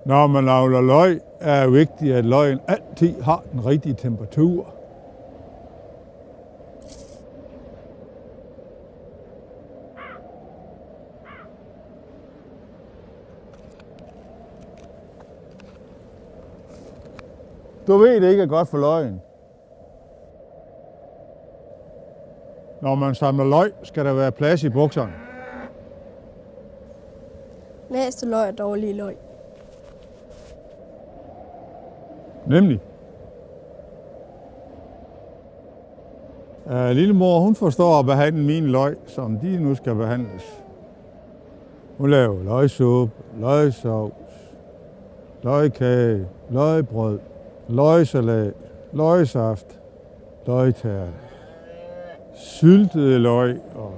Når man avler løg, er det vigtigt, at løgen altid har den rigtige temperatur. Du ved, det ikke er godt for løgen. Når man samler løg, skal der være plads i bukserne. Mest løg er dårlige løg. Nemlig. Lillemor, hun forstår at behandle mine løg, som de nu skal behandles. Hun laver løgsuppe, løgsovs, løgkage, løgbrød, løgsalat, løgsaft, løgtærte, syltede løg og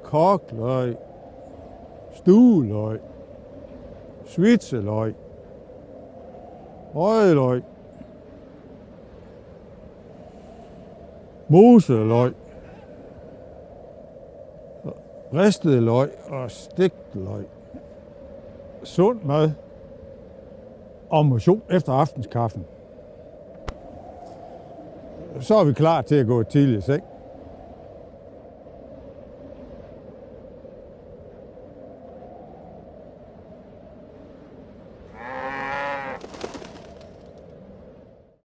kogt løg, stueløg, svitseløg, rødløg, moseløg, ristet løg og stegt løg. Sund mad og motion efter aftenskaffen. Så er vi klar til at gå tidligt i seng.